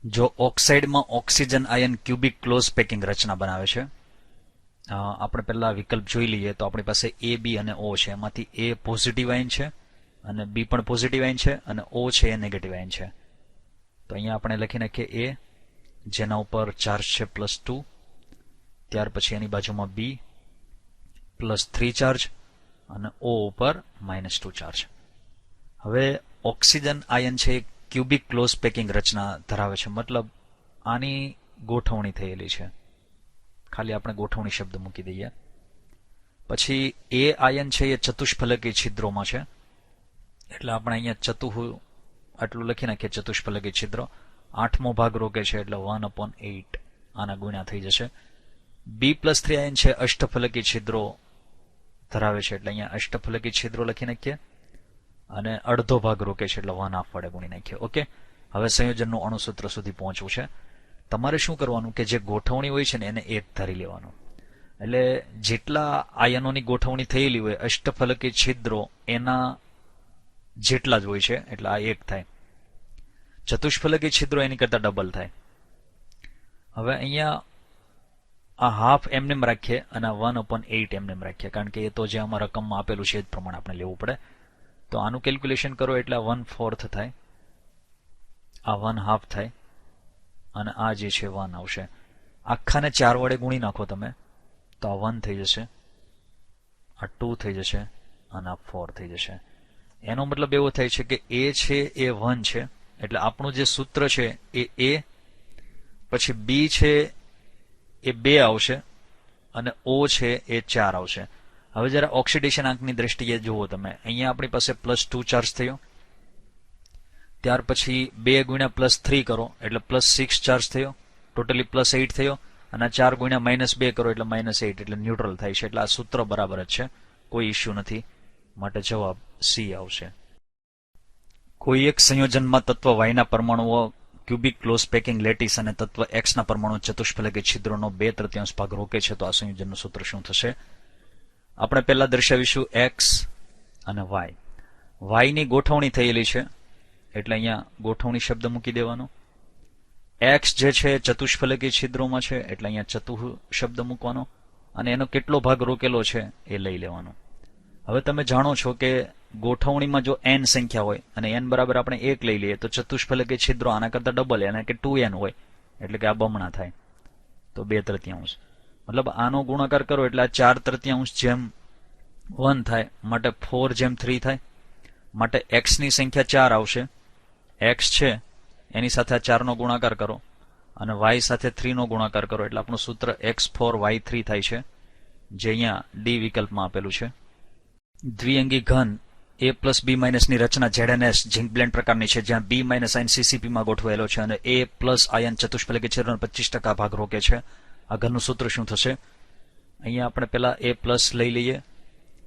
જો ઓક્સાઇડમાં oxygen ion cubic close packing રચના બનાવે છે, આપણે પહેલા વિકલ્પ જોઈ લઈએ તો આપણી પાસે એ બી અને ઓ છે. એમાંથી એ પોઝિટિવ આયન છે અને બી પણ પોઝિટિવ આયન છે અને ઓ છે એ નેગેટિવ આયન છે. તો અહીંયા આપણે લખી નાખીએ એ, જેના ઉપર ચાર્જ છે +2, ત્યાર પછી એની બાજુમાં બી +3 ચાર્જ અને ઓ ઉપર -2 ચાર્જ. હવે ઓક્સિજન આયન છે એ ક્યુબિક ક્લોઝ પેકિંગ રચના ધરાવે છે, મતલબ આની ગોઠવણી થયેલી છે. ખાલી આપણે ગોઠવણી શબ્દ મૂકી દઈએ. પછી એ આયન છે એ ચતુષ્ફલકી છિદ્રોમાં છે, એટલે આપણે અહીંયા આટલું લખી નાખીએ, ચતુષ્ફલકી છિદ્રો. 8મો ભાગ રોકે છે એટલે 1/8 આના ગુણ્યા થઈ જશે. B+3 આયન છે અષ્ટફલકી છિદ્રો ધરાવે છે, એટલે અહીંયા અષ્ટફલકી છિદ્રો લખી નાખીએ અને અડધો ભાગ રોકે છે એટલે 1/2 વડે ગુણી નાખીએ. ઓકે, હવે સંયોજનનું અણુસૂત્ર સુધી પહોંચવું છે. તમારે શું કરવાનું કે જે ગોઠવણી હોય છે ને એને 1 ધારી લેવાનું. એટલે જેટલા આયનોની ગોઠવણી થયેલી હોય અષ્ટફલકી છિદ્રો એના જેટલા જ હોય છે, એટલે આ 1 થાય. ચતુષ્ફલકી છિદ્રો એની કરતા ડબલ થાય. હવે અહીંયા આ હાફ એમનેમ રાખીએ અને 1/8 એમનેમ રાખીએ, કારણ કે એ તો જે આમાં રકમમાં આપેલું છે એ જ પ્રમાણે આપણે લેવું પડે. તો આનું કેલ્ક્યુલેશન કરો એટલે 1/4 થાય, આ 1/2 થાય અને આ જે છે 1 આવશે. આખાને 4 વડે ગુણી નાખો તમે તો આ 1 થઈ જશે, આ 2 થઈ જશે અને આ 4 થઈ જશે. એનો મતલબ એવો થાય છે કે એ છે એ 1 છે, એટલે આપણું જે સૂત્ર છે એ A, પછી બી છે એ 2 આવશે અને ઓ છે એ 4 આવશે. હવે જરા ઓક્સિડેશન આંકની દ્રષ્ટિએ જુઓ તમે, અહીંયા આપણી પાસે +2 ચાર્જ થયો, ત્યાર પછી 2 ગુણ્યા +3 કરો એટલે +6 ચાર્જ થયો, ટોટલી +8 થયો, અને 4 ગુણ્યા -2 કરો એટલે -8, એટલે ન્યુટ્રલ થાય છે. એટલે આ સૂત્ર બરાબર જ છે, કોઈ ઇસ્યુ નથી, માટે જવાબ સી આવશે. કોઈ એક સંયોજનમાં તત્વ વાયના પરમાણુઓ ક્યુબિક ક્લોઝ પેકિંગ લેટિસ અને તત્વ એક્સના પરમાણુ ચતુષ્ફલકી છિદ્રોનો 2/3 ભાગ રોકે છે, તો આ સંયોજનનું સૂત્ર શું થશે? આપણે પહેલા દર્શાવીશું એક્સ અને વાય. વાયની ગોઠવણી થયેલી છે એટલે અહીંયા ગોઠવણી શબ્દ મૂકી દેવાનો. એક્સ જે છે ચતુષ્ફલકી છિદ્રોમાં છે એટલે અહીંયા ચતુઃ શબ્દ મૂકવાનો અને એનો કેટલો ભાગ રોકેલો છે એ લઈ લેવાનો. હવે તમે જાણો છો કે ગોઠવણીમાં જો n સંખ્યા હોય અને n બરાબર આપણે 1 લઈ લઈએ તો ચતુષ્ફલકી છિદ્રો આના કરતા ડબલ એને કે 2n હોય, એટલે કે આ બમણા થાય, તો 2/3. મતલબ આનો ગુણાકાર કરો એટલે આ 4/3 જેમ 1 થાય, માટે 4 જેમ 3 થાય, માટે x ની સંખ્યા 4 આવશે. x છે એની સાથે આ 4 નો ગુણાકાર કરો અને y સાથે 3 નો ગુણાકાર કરો એટલે આપણું સૂત્ર x4y3 થાય છે, જે અહીંયા ડી વિકલ્પમાં આપેલું છે. દ્વિઅંગી ઘન A+B- ની રચના ZnS ઝિંક બ્લેન્ડ પ્રકારની છે, જ્યાં B- આયન CCP માં ગોઠવાયેલો છે અને A+ આયન ચતુષ્ફલકી છિદ્રનો 25% ભાગ રોકે છે. આ ઘનનું સૂત્ર શું થશે? અહીંયા આપણે પેલા A+ લઈ લઈએ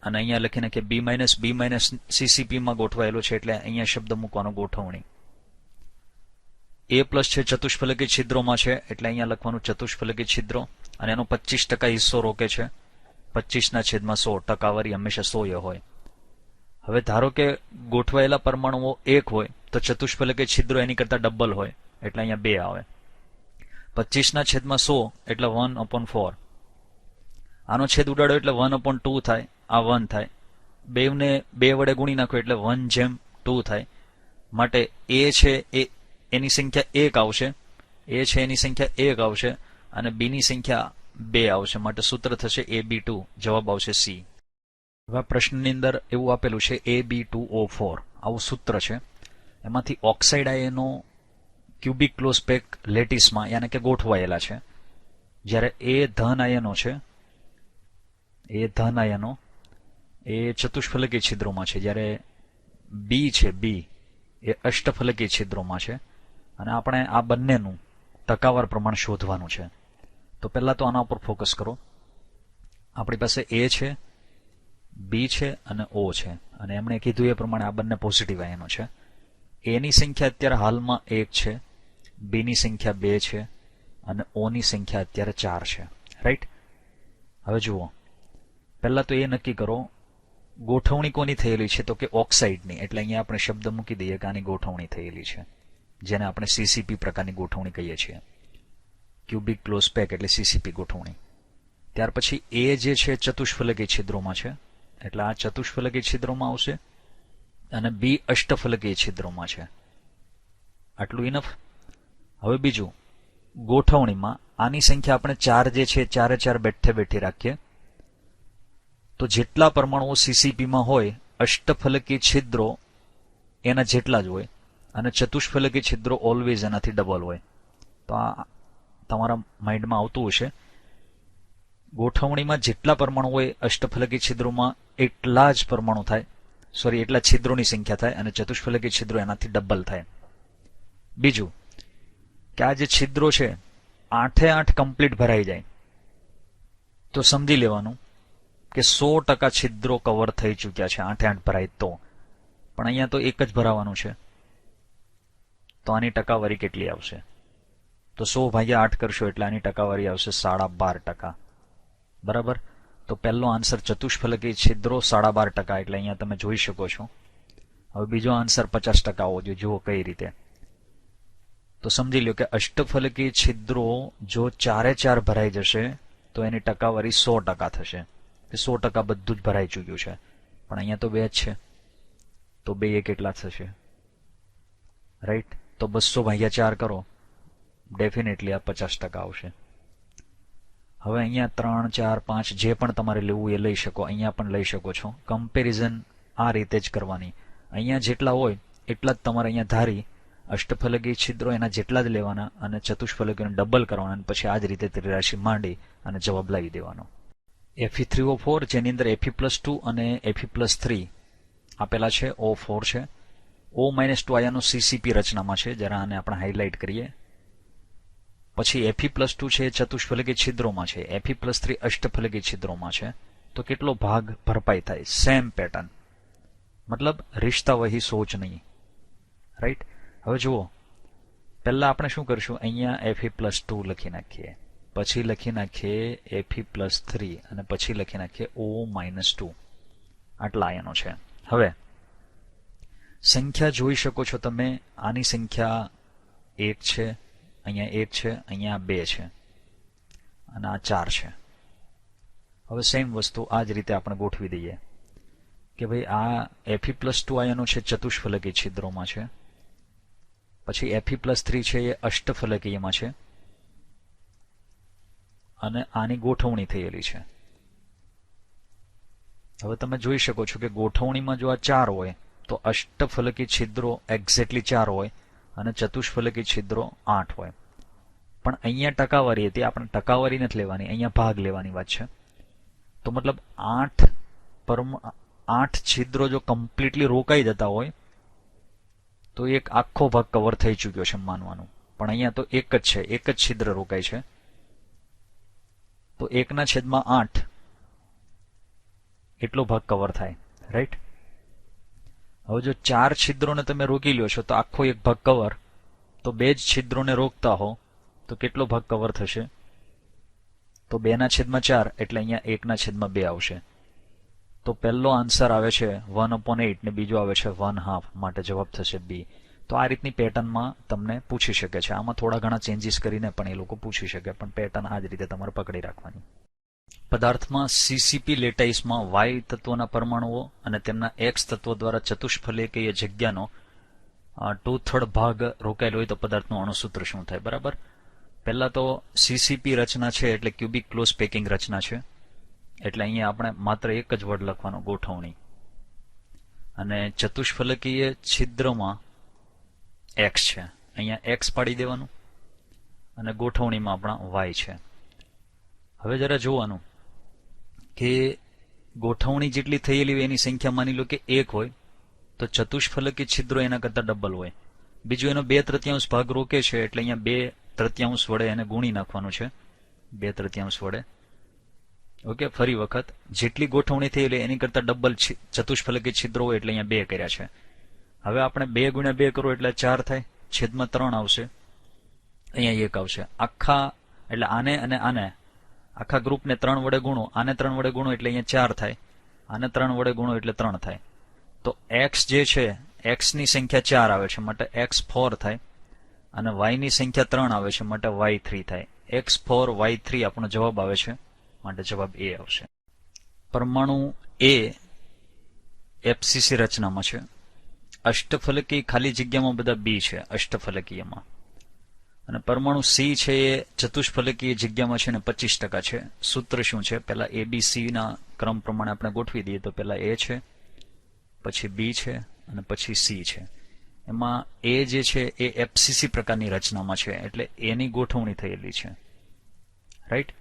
અને અહીંયા લખીને કે B- CCP માં ગોઠવાયેલો છે, એટલે અહીંયા શબ્દ મૂકવાનો ગોઠવણી. A+ છે ચતુષ્ફલકી છિદ્રોમાં છે એટલે અહીંયા લખવાનું ચતુષ્ફલકી છિદ્રો અને એનો 25% હિસ્સો રોકે છે. 25/100 ટકાવારી હંમેશા 100 હોય. હવે ધારો કે ગોઠવાયેલા પરમાણુઓ 1 હોય તો ચતુષ્ફલકી છિદ્રો એની કરતા ડબલ હોય એટલે અહીંયા 2 આવે. 25/100 એટલે 1/4. આનો છેદ ઉડાડો એટલે 1/2 થાય, આ 1 થાય. 2 ને 2 વડે ગુણી નાખો એટલે 1/2 થાય. માટે એ છે એની સંખ્યા 1 આવશે, એ છે એની સંખ્યા 1 આવશે અને બી ની સંખ્યા 2 આવશે, માટે સૂત્ર થશે AB2. જવાબ આવશે સી. હવે પ્રશ્નની અંદર એવું આપેલું છે AB2O4 આવું સૂત્ર છે. એમાંથી ઓક્સાઇડ આયનો ક્યુબિક ક્લોઝ પેક લેટિસમાં યાને કે ગોઠવાયેલા છે, જ્યારે એ ધન આયનો છે, એ ધન આયનો એ ચતુષ્ફલકી છિદ્રોમાં છે, જ્યારે બી છે બી એ અષ્ટફલકી છિદ્રોમાં છે, અને આપણે આ બંનેનું ટકાવાર પ્રમાણ શોધવાનું છે. તો પહેલા તો આના ઉપર ફોકસ કરો. આપણી પાસે એ છે, બી છે અને ઓ છે, અને એમણે કીધું એ પ્રમાણે આ બંને પોઝિટિવ આયનો છે. એની સંખ્યા અત્યારે હાલમાં 1 છે, બી ની સંખ્યા 2 છે અને ઓ ની સંખ્યા અત્યારે 4 છે. રાઈટ? હવે જુઓ, પહેલા તો એ નક્કી કરો ગોઠવણી કોની થયેલી છે, તો કે ઓક્સાઇડની, એટલે અહીંયા આપણે શબ્દ મૂકી દઈએ કે આની ગોઠવણી થયેલી છે. જેને આપણે સીસીપી પ્રકારની ગોઠવણી કહીએ છીએ. ક્યુબિક ક્લોઝ પેક એટલે સીસીપી ગોઠવણી. ત્યાર પછી એ જે છે ચતુષ્ફલકીય છિદ્રોમાં છે, એટલે આ ચતુષ્ફલકીય છિદ્રોમાં આવશે, અને બી અષ્ટફલકીય છિદ્રોમાં છે. આટલું ઇનફ. હવે બીજું, ગોઠવણીમાં આની સંખ્યા આપણે 4 જે છે 4 બેઠે બેઠી રાખીએ તો જેટલા પરમાણુઓ સીસીપીમાં હોય અષ્ટફલકીય છિદ્રો એના જેટલા જ હોય, અને ચતુષ્ફલકીય છિદ્રો ઓલવેઝ એનાથી ડબલ હોય. તો આ તમારા માઇન્ડમાં આવતું હશે. ગોઠવણીમાં જેટલા પરમાણુ હોય અષ્ટફલકીય છિદ્રોમાં એટલા જ પરમાણુ થાય, એટલા છિદ્રોની સંખ્યા થાય, અને ચતુષ્ફલકીય છિદ્રો એનાથી ડબલ થાય. બીજું કે આ જે છિદ્રો છે 8 કમ્પ્લીટ ભરાઈ જાય તો સમજી લેવાનું કે 100% છિદ્રો કવર થઈ ચૂક્યા છે, 8 ભરાય તો. પણ અહીંયા તો એક જ ભરાવાનું છે, તો આની ટકાવારી કેટલી આવશે? તો 100/8 કરશો એટલે આની ટકાવારી આવશે 12.5%. બરાબર. તો પહેલો આન્સર ચતુષ્ફલકીય છિદ્રો 12.5%, એટલે અહીંયા તમે જોઈ શકો છો. હવે બીજો આન્સર 50% આવવો જોઈએ. જુઓ કઈ રીતે. તો સમજી લો કે અષ્ટફલકીય છિદ્રો જો 4 ભરાઈ જશે તો એની ટકાવારી 100% થશે. 100% બધું જ ભરાઈ ચૂક્યું છે. પણ અહીંયા તો 2 જ છે, તો 2 કેટલા થશે? રાઈટ. તો 200/4 કરો, ડેફિનેટલી આ 50% આવશે. હવે અહીંયા 3, 4, 5 જે પણ તમારે લેવું એ લઈ શકો, અહીંયા પણ લઈ શકો છો. કમ્પેરિઝન આ રીતે જ કરવાની. અહીંયા જેટલા હોય એટલા જ તમારે અહીંયા ધારી અષ્ટફલકીય છિદ્રો એના જેટલા જ લેવાના, અને ચતુષ્ફલકીયને ડબલ કરવાના, અને પછી આ જ રીતે ત્રિરાશિ માંડી અને જવાબ લાવી દેવાનો. Fe3O4 જેની અંદર Fe+2 અને Fe+3 આપેલા છે, O4 છે. O-2 આયનો સીસીપી રચનામાં છે. જરા આને આપણે હાઇલાઇટ કરીએ. પછી Fe+2 છે એ ચતુષ્ફલકીય છિદ્રોમાં છે, Fe+3 અષ્ટફલકીય છિદ્રોમાં છે. તો કેટલો ભાગ ભરપાઈ થાય? સેમ પેટર્ન, મતલબ રિશ્તા વહી સોચ નહીં. રાઈટ. હવે જુઓ, પહેલા આપણે શું કરશું, અહીંયા Fe+2 લખી નાખીએ, પછી લખી નાખીએ Fe+3, અને પછી લખી નાખીએ O-2. આટલા આયનો છે. હવે સંખ્યા જોઈ શકો છો તમે. આની સંખ્યા 1 છે, અહીંયા 1 છે, અહીંયા 2 છે, અને આ 4 છે. હવે સેમ વસ્તુ આ જ રીતે આપણે ગોઠવી દઈએ કે ભાઈ આ Fe+2 આયનો છે ચતુષ્ફલકીય છિદ્રોમાં છે, પછી Fe+3 છે એ અષ્ટફલકીયમાં છે, અને આની ગોઠવણી થયેલી છે. હવે તમે જોઈ શકો છો કે ગોઠવણીમાં જો આ 4 હોય તો અષ્ટફલકીય છિદ્રો એક્ઝેક્ટલી 4 હોય, અને ચતુષ્ફલકીય છિદ્રો 8 હોય. પણ અહીંયા ટકાવારી હતી, આપણે ટકાવારી નથી લેવાની, અહીંયા ભાગ લેવાની વાત છે. તો મતલબ 8 છિદ્રો જો કમ્પ્લીટલી રોકાઈ જતા હોય તો એક આખો ભાગ કવર થઈ ચૂક્યો છે માનવાનું. પણ અહીંયા તો એક જ છે, એક જ છિદ્ર રોકાય છે. તો 1/8 એટલો ભાગ કવર થાય. રાઈટ. હવે જો 4 છિદ્રોને તમે રોકી લ્યો છો તો આખો એક ભાગ કવર, તો 2 જ છિદ્રોને રોકતા હો તો કેટલો ભાગ કવર થશે? તો 2/4 એટલે અહીંયા 1/2 આવશે. તો પહેલો આન્સર આવે છે 1/8 ને બીજો આવે છે 1/2, માટે જવાબ થશે બી. તો આ રીતની પેટર્નમાં તમને પૂછી શકે છે. આમાં થોડા ઘણા ચેન્જીસ કરીને પણ એ લોકો પૂછી શકે, પણ પેટર્ન આ જ રીતે તમારે પકડી રાખવાની. પદાર્થમાં સીસીપી લેટાઇસમાં વાય તત્વના પરમાણુઓ અને તેમના એક્સ તત્વો દ્વારા ચતુષ્ફલકીય જગ્યાનો 2/3 ભાગ રોકાયેલો હોય તો પદાર્થનું અણુસૂત્ર શું થાય? બરાબર. પહેલા તો સીસીપી રચના છે એટલે ક્યુબિક ક્લોઝ પેકિંગ રચના છે, એટલે અહીંયા આપણે માત્ર એક જ વર્ડ લખવાનો, ગોઠવણી. અને ચતુષ્ફલકીય છિદ્રમાં એક્સ છે, અહીંયા એક્સ પાડી દેવાનું, અને ગોઠવણીમાં આપણા વાય છે. હવે જરા જોવાનું કે ગોઠવણી જેટલી થયેલી હોય એની સંખ્યા માની લો કે 1 હોય તો ચતુષ્ફલકીય છિદ્રો એના કરતા ડબલ હોય. બીજું એનો 2/3 ભાગ રોકે છે એટલે અહીંયા 2/3 વડે એને ગુણી નાખવાનું છે, 2/3 વડે. ઓકે. ફરી વખત જેટલી ગોઠવણી થયેલી એની કરતા ડબલ ચતુષ્ફલકીય છિદ્રો હોય એટલે અહીંયા 2 કર્યા છે. હવે આપણે 2 × 2 કરો એટલે 4 થાય, છેદમાં 3 આવશે, અહીંયા 1 આવશે. આખા એટલે આને અને આને આખા ગ્રુપને 3 વડે ગુણો, આને 3 વડે ગુણો એટલે અહીંયા 4 થાય, આને 3 વડે ગુણો એટલે 3 થાય. તો એક્સ જે છે, એક્સ ની સંખ્યા 4 આવે છે, માટે x 4 થાય. અને y ની સંખ્યા 3 આવે છે માટે y3 થાય. x4 y3 આપણો જવાબ આવે છે માટે જવાબ એ આવશે. પરમાણુ એ એફસીસી રચનામાં છે. અષ્ટફલકી ખાલી જગ્યામાં બધા બી છે અષ્ટફલકીયમાં. અને પરમાણુ સી છે એ ચતુષ્ફલકીય જગ્યામાં છે ને 25% છે. સૂત્ર શું છે? પહેલા એ બી સી ના ક્રમ પ્રમાણે આપણે ગોઠવી દઈએ તો પહેલા એ છે, પછી બી છે અને પછી સી છે. એમાં એ જે છે એ એફસીસી પ્રકારની રચનામાં છે એટલે એની ગોઠવણી થયેલી છે. રાઈટ.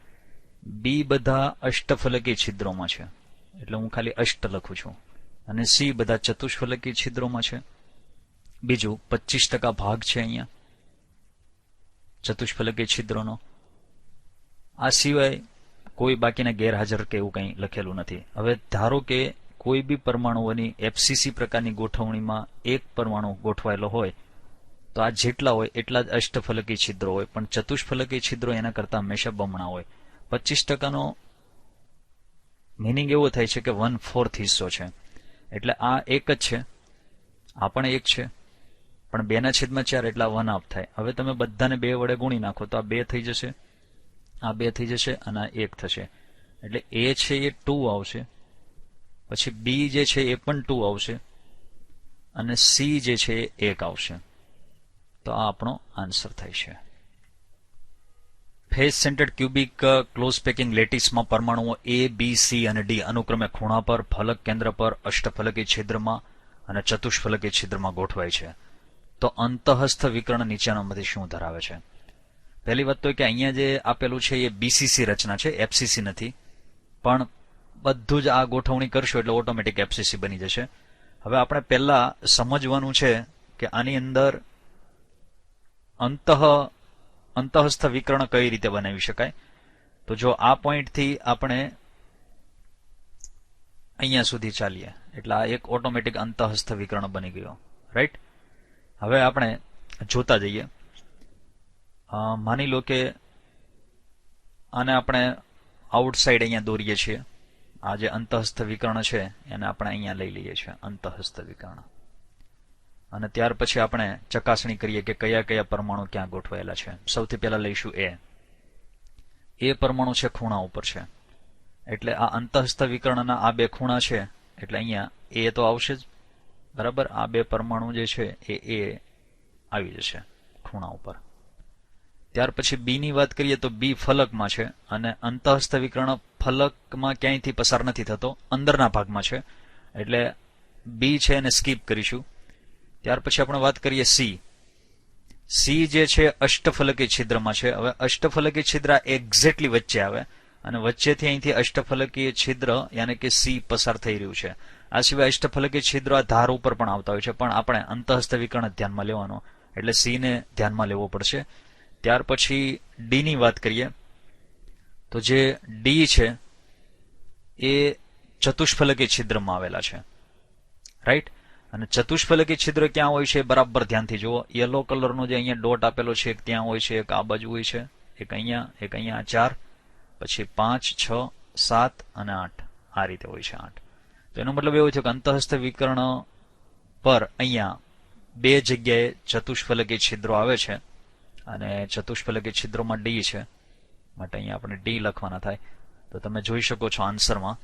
બી બધા અષ્ટફલકી છિદ્રોમાં છે એટલે હું ખાલી અષ્ટ લખું છું. અને સી બધા ચતુષ્ફલકી છિદ્રોમાં છે. બીજું 25% ભાગ છે અહીંયા ચતુષ્ફલકી છિદ્રોનો. આ સિવાય કોઈ બાકીના ગેરહાજર કે એવું કંઈ લખેલું નથી. હવે ધારો કે કોઈ બી પરમાણુઓની એફસીસી પ્રકારની ગોઠવણીમાં એક પરમાણુ ગોઠવાયેલો હોય તો આ જેટલા હોય એટલા જ અષ્ટફલકી છિદ્રો હોય, પણ ચતુષ્ફલકી છિદ્રો એના કરતા હંમેશા બમણા હોય. 25%નો મિનિંગ એવો થાય છે કે 1/4 હિસ્સો છે. એટલે આ એક જ છે, આ પણ એક છે, પણ 2/4 એટલા 1/2 થાય. હવે તમે બધાને 2 વડે ગુણી નાખો તો આ 2 થઈ જશે, આ 2 થઈ જશે અને આ 1 થશે. એટલે એ છે એ 2 આવશે, પછી બી જે છે એ પણ 2 આવશે અને સી જે છે એ 1 આવશે. તો આ આપણો આન્સર થાય છે. Face centred cubic close packing લેટિસમાં પરમાણુઓ એ, બી, સી અને ડી અનુક્રમે ખૂણા પર, ફલક કેન્દ્ર પર, અષ્ટફલકી છિદ્રમાં અને ચતુષ્ફલકી છિદ્રમાં ગોઠવાય છે. તો અંતઃસ્થ વિકર્ણ નીચેનામાંથી શું ધરાવે છે? પહેલી વાત તો કે અહીંયા જે આપેલું છે એ બીસીસી રચના છે, એફસીસી નથી. પણ બધું જ આ ગોઠવણી કરશો એટલે ઓટોમેટિક એફસીસી બની જશે. હવે આપણે પહેલા સમજવાનું છે કે આની અંદર અંતઃસ્થ વિકર્ણ કઈ રીતે બનાવી શકાય. તો જો આ પોઈન્ટથી આપણે અહીંયા સુધી ચાલીએ એટલે આ એક ઓટોમેટિક અંતઃસ્થ વિકર્ણ બની ગયો. રાઈટ. હવે આપણે જોતા જઈએ. માની લો કે આને આપણે આઉટસાઇડ અહીંયા દોરીએ છીએ. આ જે અંતઃસ્થ વિકર્ણ છે એને આપણે અહીંયા લઈ લઈએ છીએ અંતઃસ્થ વિકર્ણ. અને ત્યાર પછી આપણે ચકાસણી કરીએ કે કયા કયા પરમાણુ ક્યાં ગોઠવાયેલા છે. સૌથી પહેલા લઈશું એ પરમાણુ છે ખૂણા ઉપર છે એટલે આ અંતઃસ્થ વિકર્ણના આ 2 ખૂણા છે એટલે અહીંયા એ તો આવશે જ. બરાબર. આ 2 પરમાણુ જે છે એ આવી જશે ખૂણા ઉપર. ત્યાર પછી બી ની વાત કરીએ તો બી ફલકમાં છે અને અંતઃસ્થ વિકર્ણ ફલકમાં ક્યાંયથી પસાર નથી થતો, અંદરના ભાગમાં છે એટલે બી છે એને સ્કીપ કરીશું. ત્યાર પછી આપણે વાત કરીએ સી જે છે અષ્ટફલકી છિદ્રમાં છે. હવે અષ્ટફલકી છિદ્ર એક્ઝેક્ટલી વચ્ચે આવે અને વચ્ચેથી અહીંથી અષ્ટફલકીય છિદ્ર યાની કે સી પસાર થઈ રહ્યું છે. આ સિવાય અષ્ટફલકીય છિદ્ર આ ધાર ઉપર પણ આવતા હોય છે, પણ આપણે અંતઃસ્થ વિકર્ણ ધ્યાનમાં લેવાનો એટલે સી ને ધ્યાનમાં લેવો પડશે. ત્યાર પછી ડી ની વાત કરીએ તો જે ડી છે એ ચતુષ્ફલકી છિદ્રમાં આવેલા છે. રાઈટ. અને ચતુષ્ફલકી છિદ્ર ક્યાં હોય છે બરાબર ધ્યાનથી જુઓ. યલો કલરનો જે અહીંયા ડોટ આપેલો છે એક ત્યાં હોય છે, એક આ બાજુ હોય છે, એક અહીંયા 4, પછી 5, 6, 7 અને 8 આ રીતે હોય છે 8. તો એનો મતલબ એવો છે કે અંતઃસ્થ વિકર્ણ પર અહીંયા 2 જગ્યાએ ચતુષ્ફલકી છિદ્રો આવે છે અને ચતુષ્ફલકી છિદ્રોમાં ડી છે માટે અહીંયા આપણે ડી લખવાના થાય. તો તમે જોઈ શકો છો આન્સરમાં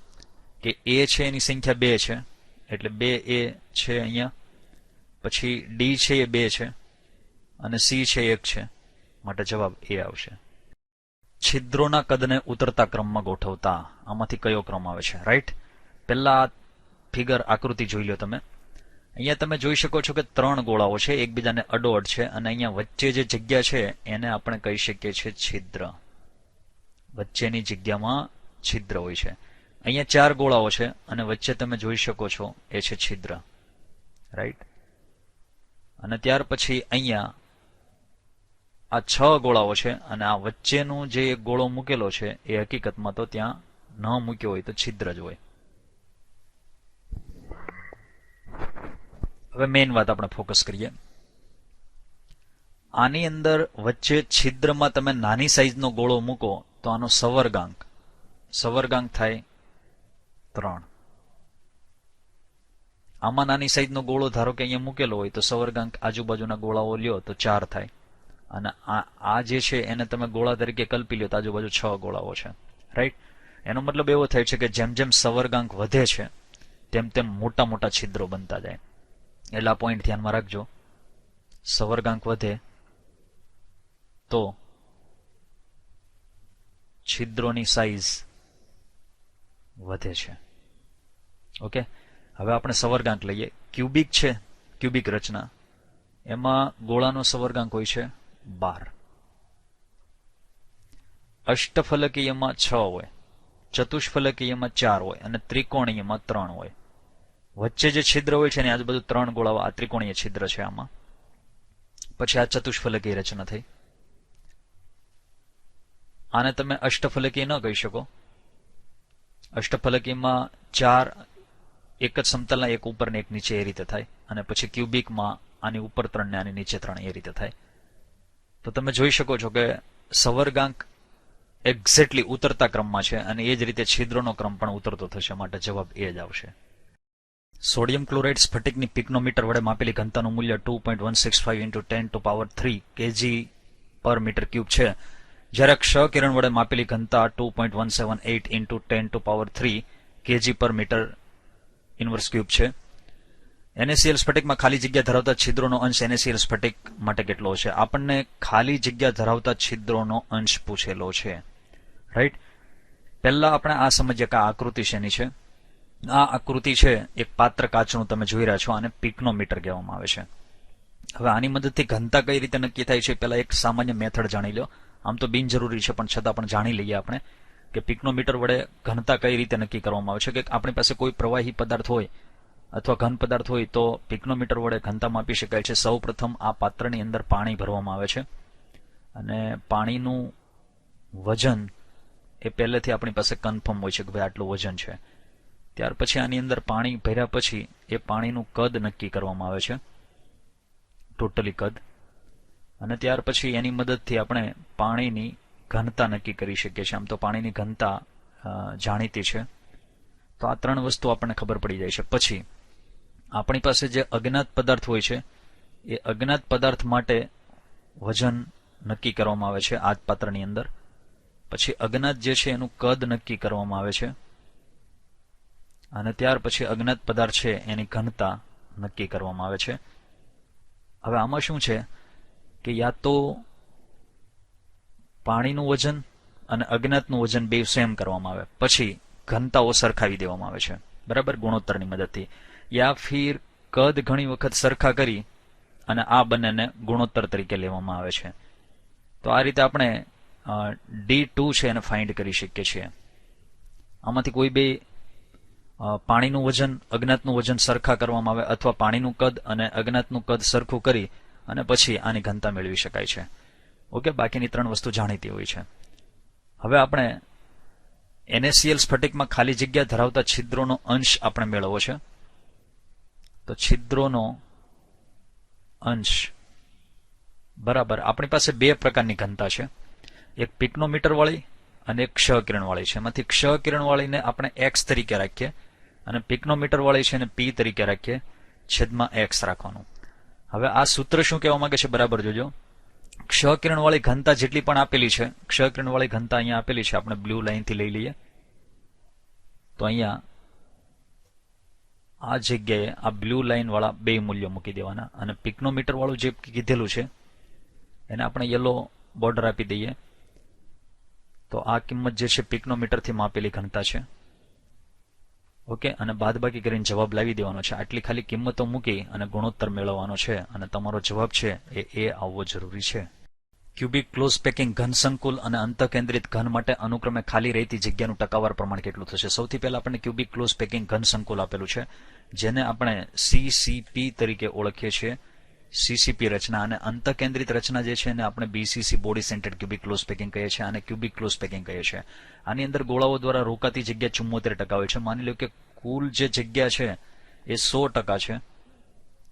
કે એ છે એની સંખ્યા 2 છે એટલે 2 એ છે અહીંયા, પછી ડી છે એ 2 છે અને સી છે 1 છે માટે જવાબ એ આવશે. છિદ્રોના કદને ઉતરતા ક્રમમાં ગોઠવતા આમાંથી કયો ક્રમ આવે છે? રાઈટ. પહેલા ફિગર આકૃતિ જોઈ લો તમે. અહીંયા તમે જોઈ શકો છો કે 3 ગોળાઓ છે, એકબીજાને અડોઅડ છે અને અહીંયા વચ્ચે જે જગ્યા છે એને આપણે કહી શકીએ છીએ છિદ્ર. વચ્ચેની જગ્યામાં છિદ્ર હોય છે. અહીંયા 4 ગોળાઓ છે અને વચ્ચે તમે જોઈ શકો છો એ છે છિદ્ર. રાઈટ. અને ત્યાર પછી અહીંયા આ 6 ગોળાઓ છે અને આ વચ્ચેનું જે એક ગોળો મૂકેલો છે એ હકીકતમાં તો ત્યાં ન મૂક્યો હોય તો છિદ્ર જ હોય. હવે મેઇન વાત આપણે ફોકસ કરીએ. આની અંદર વચ્ચે છિદ્રમાં તમે નાની સાઈઝનો ગોળો મૂકો તો આનો સવર્ગાંક થાય 3. આમાં નાની સાઈઝનો ગોળો ધારો કે અહીંયા મૂકેલો હોય તો સવર્ગાંક આજુબાજુના ગોળાઓ લ્યો તો 4 થાય. અને આ જે છે એને તમે ગોળા તરીકે કલ્પી લો તો આજુબાજુ 6 ગોળાઓ છે, રાઈટ. એનો મતલબ એવો થાય છે કે જેમ જેમ સવર્ગાંક વધે છે તેમ તેમ મોટા મોટા છિદ્રો બનતા જાય. એટલે આ પોઈન્ટ ધ્યાનમાં રાખજો. સવર્ગાંક વધે તો છિદ્રોની સાઈઝ વધે છે. ઓકે, હવે આપણે સવર્ગાંક લઈએ. ક્યુબિક છે, ક્યુબિક રચના, એમાં ગોળાનો સવર્ગાંક હોય છે 12. અષ્ટફલકીયમાં 6 હોય, ચતુષ્ફલકીયમાં 4 હોય અને ત્રિકોણીયમાં 3 હોય. વચ્ચે જે છિદ્ર હોય છે એની આજુબાજુ 3 ગોળાઓ, આ ત્રિકોણીય છિદ્ર છે આમાં. પછી આ ચતુષ્ફલકીય રચના થઈ. આને તમે અષ્ટફલકીય ન કહી શકો. અષ્ટફલકીમાં 4 એક જ સમતલના, એક ઉપર ને એક નીચે એ રીતે થાય. અને પછી ક્યુબિકમાં આની ઉપર 3 ને આની નીચે 3 એ રીતે થાય. તો તમે જોઈ શકો છો કે સવર્ગાંક એક્ઝેક્ટલી ઉતરતા ક્રમમાં છે અને એ જ રીતે છિદ્રોનો ક્રમ પણ ઉતરતો થશે, માટે જવાબ એ જ આવશે. સોડિયમ ક્લોરાઇડ સ્ફટિકની પિક્નોમીટર વડે માપેલી ઘનતાનું મૂલ્ય 2.165 × 10⁻³ kg/m³ છે, જ્યારે ક્ષ કિરણ વડે માપેલી ઘનતા 2.178 × 10⁻³ kg/m⁻³ છે. NaCl સ્ફટિકમાં ખાલી જગ્યા ધરાવતા છિદ્રોનો અંશ NaCl સ્ફટિક માટે કેટલો છે? આપણને ખાલી જગ્યા ધરાવતા છિદ્રોનો અંશ પૂછેલો છે, રાઈટ. પહેલા આપણે આ સમજીએ કે આ આકૃતિ શેની છે. આ આકૃતિ છે એક પાત્ર કાચનું, તમે જોઈ રહ્યા છો, આને પિક્નોમીટર કહેવામાં આવે છે. હવે આની મદદથી ઘનતા કઈ રીતે નક્કી થાય છે, પહેલા એક સામાન્ય મેથડ જાણી લો. આમ તો બિનજરૂરી છે પણ છતાં પણ જાણી લઈએ આપણે કે પિક્નોમીટર વડે ઘનતા કઈ રીતે નક્કી કરવામાં આવે છે. કે આપણી પાસે કોઈ પ્રવાહી પદાર્થ હોય અથવા ઘન પદાર્થ હોય તો પિક્નોમીટર વડે ઘનતા માપી શકાય છે. સૌ પ્રથમ આ પાત્રની અંદર પાણી ભરવામાં આવે છે અને પાણીનું વજન એ પહેલેથી આપણી પાસે કન્ફર્મ હોય છે કે ભાઈ આટલું વજન છે. ત્યાર પછી આની અંદર પાણી ભર્યા પછી એ પાણીનું કદ નક્કી કરવામાં આવે છે, ટોટલી કદ. અને ત્યાર પછી એની મદદથી આપણે પાણીની ઘનતા નક્કી કરી શકીએ છીએ. આમ તો પાણીની ઘનતા જાણીતી છે, તો આ 3 વસ્તુ આપણને ખબર પડી જાય છે. પછી આપણી પાસે જે અજ્ઞાત પદાર્થ હોય છે એ અજ્ઞાત પદાર્થ માટે વજન નક્કી કરવામાં આવે છે આ જ પાત્રની અંદર. પછી અજ્ઞાત જે છે એનું કદ નક્કી કરવામાં આવે છે અને ત્યાર પછી અજ્ઞાત પદાર્થ છે એની ઘનતા નક્કી કરવામાં આવે છે. હવે આમાં શું છે કે યા તો પાણીનું વજન અને અજ્ઞાતનું વજન બે સેમ કરવામાં આવે, પછી ઘનતાઓ સરખાવી દેવામાં આવે છે, બરાબર, ગુણોત્તરની મદદથી. યા ફિર કદ ઘણી વખત સરખા કરી અને આ બંનેને ગુણોત્તર તરીકે લેવામાં આવે છે. તો આ રીતે આપણે D2 છે એને ફાઇન્ડ કરી શકીએ છીએ. આમાંથી કોઈ બે પાણીનું વજન, અજ્ઞાતનું વજન સરખા કરવામાં આવે અથવા પાણીનું કદ અને અજ્ઞાતનું કદ સરખું કરી અને પછી આની ઘનતા મેળવી શકાય છે. ઓકે, બાકીની 3 વસ્તુ જાણીતી હોય છે. હવે આપણે NaCl સ્ફટિકમાં ખાલી જગ્યા ધરાવતા છિદ્રોનો અંશ આપણે મેળવવો છે. તો છિદ્રોનો અંશ બરાબર, આપણી પાસે 2 પ્રકારની ઘનતા છે, એક પિક્નોમીટર વાળી અને એક ક્ષ કિરણ વાળી છે. એમાંથી ક્ષ કિરણ વાળીને આપણે x તરીકે રાખીએ અને પિક્નોમીટર વાળી છે એને p તરીકે રાખીએ, છેદમાં x રાખવાનું. હવે આ સૂત્ર શું કહેવા માંગે છે બરાબર જોજો. ક્ષ કિરણ વાળી ઘનતા જેટલી પણ આપેલી છે, ક્ષ કિરણ વાળી ઘનતા અહીંયા આપેલી છે, આપણે બ્લુ લાઈન થી લઈ લઈએ. તો અહીંયા આ જગ્યાએ આ બ્લુ લાઈન વાળા 2 મૂલ્યો મૂકી દેવાના અને પિક્નોમીટર વાળું જે કીધેલું છે એને આપણે યલો બોર્ડર આપી દઈએ. તો આ કિંમત જે છે પિક્નોમીટરથી માપેલી ઘનતા છે. ઓકે, અને બાદબાકી કરીને જવાબ લાવી દેવાનો છે. આટલી ખાલી કિંમતો મૂકી અને ગુણોત્તર મેળવવાનો છે અને તમારો જવાબ છે એ આવવો જરૂરી છે. ક્યુબિક ક્લોઝ પેકિંગ ઘન સંકુલ અને અંતઃકેન્દ્રિત ઘન માટે અનુક્રમે ખાલી રહેતી જગ્યાનું ટકાવાર પ્રમાણ કેટલું થશે? સૌથી પહેલા આપણને ક્યુબિક ક્લોઝ પેકિંગ ઘન સંકુલ આપેલું છે, જેને આપણે CCP તરીકે ઓળખીએ છીએ, CCP રચના. અને અંતઃકેન્દ્રિત રચના જે છે એને આપણે BCC body centred cubic close packing કહીએ છીએ અને ક્યુબિક ક્લોઝ પેકિંગ કહીએ છીએ. આની અંદર ગોળાઓ દ્વારા રોકાતી જગ્યા 74% હોય છે. માની લો કે કુલ જે જગ્યા છે એ 100% છે,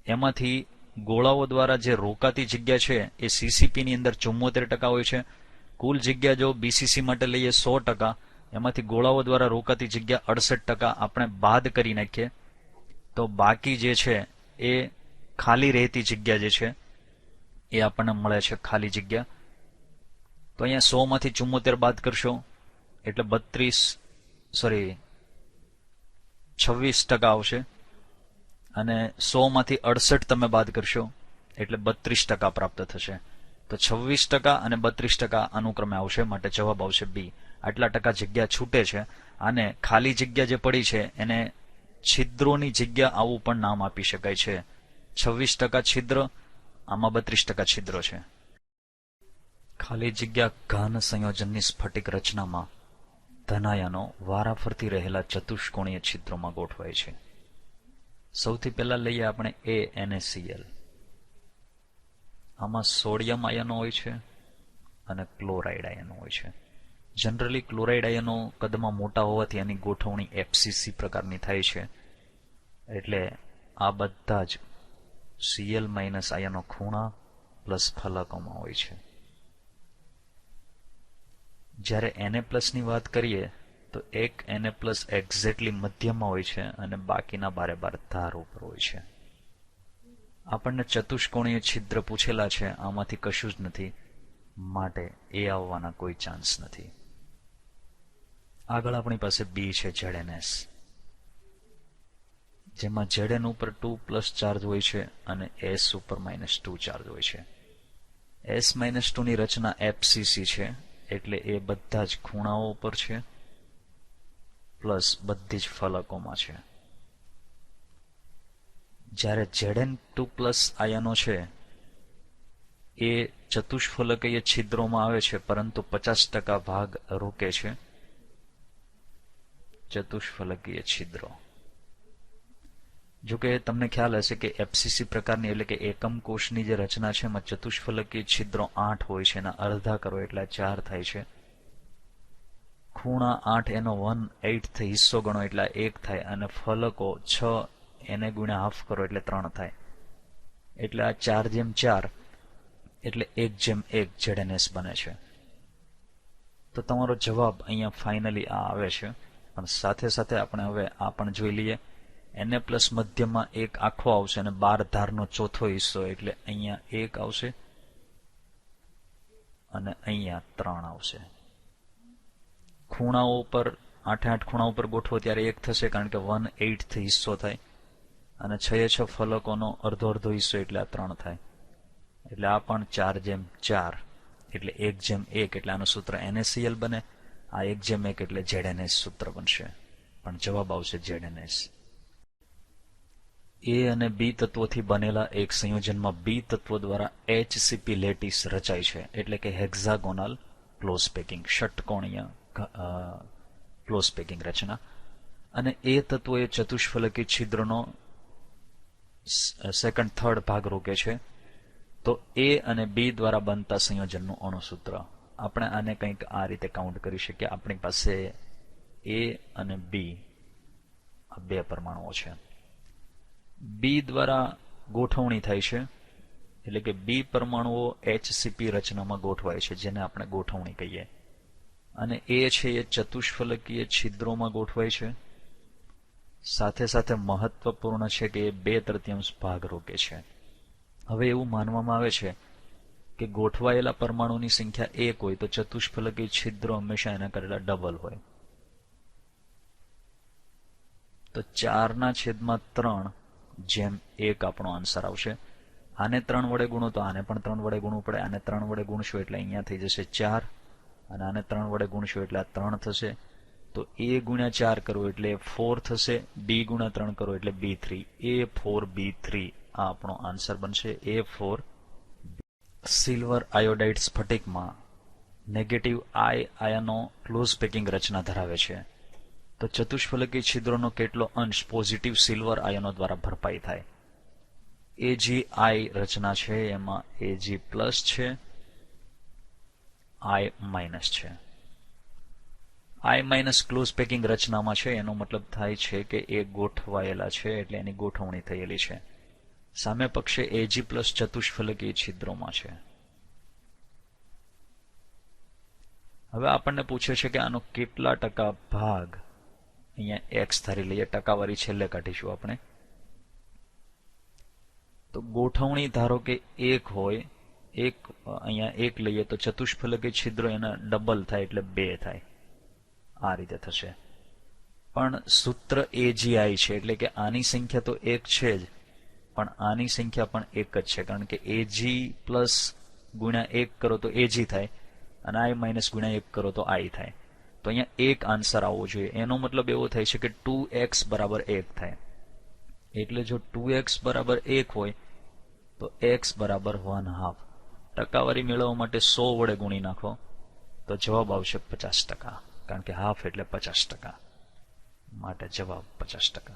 એમાંથી ગોળાઓ દ્વારા જે રોકાતી જગ્યા છે એ CCP ની અંદર 74% હોય છે. કુલ જગ્યા જો BCC માટે લઈએ 100%, એમાંથી ગોળાઓ દ્વારા રોકાતી જગ્યા 68% આપણે બાદ કરી નાખીએ તો બાકી જે છે એ ખાલી રહેતી જગ્યા જે છે એ આપણને મળે છે ખાલી જગ્યા. તો અહીંયા 100 માંથી 74 બાદ કરશો એટલે 26% આવશે, અને 100 માંથી 68 તમે બાદ કરશો એટલે 32% પ્રાપ્ત થશે. તો 26% અને 32% અનુક્રમે આવશે, માટે જવાબ આવશે બી. આટલા ટકા જગ્યા છૂટે છે. અને ખાલી જગ્યા જે પડી છે એને છિદ્રોની જગ્યા આવું પણ નામ આપી શકાય છે. 26% છિદ્ર, આમાં 32% છિદ્રો છે. ખાલી જગ્યા ઘન સંયોજનની સ્ફટિક રચનામાં ધનાયનો વારાફરતી રહેલા ચતુષ્કોણીય છિદ્રોમાં ગોઠવાય છે. સૌથી પહેલા લઈએ આપણે NaCl. આમાં સોડિયમ આયનો હોય છે અને ક્લોરાઇડ આયનો હોય છે. જનરલી ક્લોરાઇડ આયનો કદમાં મોટા હોવાથી એની ગોઠવણી FCC પ્રકારની થાય છે. એટલે આ બધા જ Cl- આયનો ખૂણા પ્લસ ફલકોમાં હોય છે. જ્યારે Na+ ની વાત કરીએ તો એક Na+ એક્ઝેક્ટલી મધ્યમાં હોય છે અને બાકીના 12 ધાર ઉપર હોય છે. આપણને ચતુષ્કોણીય છિદ્ર પૂછેલા છે, આમાંથી કશું જ નથી, માટે એ આવવાના કોઈ ચાન્સ નથી. આગળ આપણી પાસે બી છે ZnS, જેમાં Zn ઉપર 2+ ચાર્જ હોય છે અને S ઉપર -2 ચાર્જ હોય છે. S-2 ની રચના FCC છે, એટલે એ બધા જ ખૂણાઓ ઉપર છે પ્લસ બધી જ ફલકોમાં છે. જ્યારે Zn2+ આયનો છે એ ચતુષ્ફલકીય છિદ્રોમાં આવે છે, પરંતુ 50% ભાગ રોકે છે. ચતુષ્ફલકીય છિદ્રો, જોકે તમને ખ્યાલ હશે કે FCC પ્રકારની એટલે કે એકમ કોષની જે રચના છે એમાં ચતુષ્ફલકીય છિદ્રો 8 હોય છે, એના અડધા કરો એટલે 4 થાય છે. ખૂણા 8 એનો 1/8 હિસ્સો ગણો એટલે 1 થાય, અને ફલકો 6 એને ગુણ્યા હાફ કરો એટલે 3 થાય. એટલે આ 4/4 એટલે 1/1 ZnS બને છે. તો તમારો જવાબ અહીંયા ફાઇનલી આ આવે છે. પણ સાથે સાથે આપણે હવે આ પણ જોઈ લઈએ. Na+ મધ્યમાં 1 આખો આવશે અને 12 ધારનો ચોથો હિસ્સો, એટલે અહીંયા 1 આવશે અને અહીંયા 3 આવશે. ખૂણાઓ ઉપર 8 ખૂણા ઉપર ગોઠવો ત્યારે 1 થશે, કારણ કે 1/8 હિસ્સો થાય, અને 6 ફલકોનો અડધો હિસ્સો એટલે આ 3 થાય. એટલે આ પણ 4/4 એટલે 1/1 એટલે આનું સૂત્ર NaCl બને. આ 1/1 એટલે ZnS સૂત્ર બનશે, પણ જવાબ આવશે ZnS. A અને B તત્વોથી બનેલા એક સંયોજનમાં B તત્વો દ્વારા HCP લેટીસ રચાય છે, એટલે કે હેક્ઝાગોનલ ક્લોઝ પેકિંગ, ષટકોણીય ક્લોઝ પેકિંગ રચના. અને એ તત્વો એ ચતુષ્ફલકી છિદ્રનો સેકન્ડ થર્ડ ભાગ રોકે છે. તો A અને B દ્વારા બનતા સંયોજનનું અણુસૂત્ર આપણે આને કંઈક આ રીતે કાઉન્ટ કરી શકીએ. આપણી પાસે A અને B આ 2 પરમાણુઓ છે. B દ્વારા ગોઠવણી થાય છે, એટલે કે B પરમાણુઓ HCP રચનામાં ગોઠવાય છે, જેને આપણે ગોઠવણી કહીએ. અને A છે એ ચતુષ્ફલકીય છિદ્રોમાં ગોઠવાય છે. સાથે સાથે મહત્વપૂર્ણ છે કે એ 2/3 ભાગ રોકે છે. હવે એવું માનવામાં આવે છે કે ગોઠવાયેલા પરમાણુની સંખ્યા 1 હોય તો ચતુષ્ફલકીય છિદ્રો હંમેશા એના કરેલા ડબલ હોય. તો 4/3 આપણો આન્સર આવશે. આને 3 વડે ગુણો તો આને પણ 3 વડે ગુણવું પડે. આને 3 વડે ગુણશું એટલે અહીંયા થઈ જશે 4, અને આને 3 વડે ગુણશું એટલે આ 3 થશે. તો A ગુણ્યા 4 કરો એટલે 4 થશે. B ગુણ્યા 3 કરો એટલે B3. A4B3 આ આપણો આન્સર બનશે. A4. સિલ્વર આયોડાઇડ સ્ફટિકમાં નેગેટિવ I આયનો ક્લોઝ પેકિંગ રચના ધરાવે છે. તો ચતુષ્ફલકી છિદ્રોનો કેટલો અંશ પોઝિટિવ સિલ્વર આયનો દ્વારા ભરપાઈ થાય? Agi રચના છે એમાં Ag+ છે, I- છે. I- ક્લોઝ પેકિંગ રચનામાં છે, એનો મતલબ થાય છે કે એ ગોઠવાયેલા છે, એટલે એની ગોઠવણી થયેલી છે. સામે પક્ષે Ag+ ચતુષ્ફલકીય છિદ્રોમાં છે. હવે આપણને પૂછે છે કે આનો કેટલા ટકા ભાગ, અહીંયા x ધારી લઈએ, ટકાવારી છેલ્લે કાઢીશું આપણે. તો ગોઠવણી ધારો કે 1 હોય એક અહીંયા 1 લઈએ તો ચતુષ્ફલકી છિદ્રો એના ડબલ થાય એટલે 2 થાય. આ રીતે થશે. પણ સૂત્ર AGI છે એટલે કે આની સંખ્યા તો 1 છે જ, પણ આની સંખ્યા પણ 1 જ છે, કારણ કે AG પ્લસ ગુણ્યા 1 કરો તો AG થાય અને I માઇનસ ગુણ્યા 1 કરો તો I થાય. તો અહીંયા 1 આન્સર આવવો જોઈએ. એનો મતલબ એવો થાય છે કે 2x બરાબર 1 થાય. એટલે જો 2x બરાબર 1 હોય તો x બરાબર 1/2. ટકાવારી મેળવવા માટે 100 વડે ગુણી નાખો તો જવાબ આવશે 50%, કારણ કે હાફ એટલે 50%. માટે જવાબ 50%.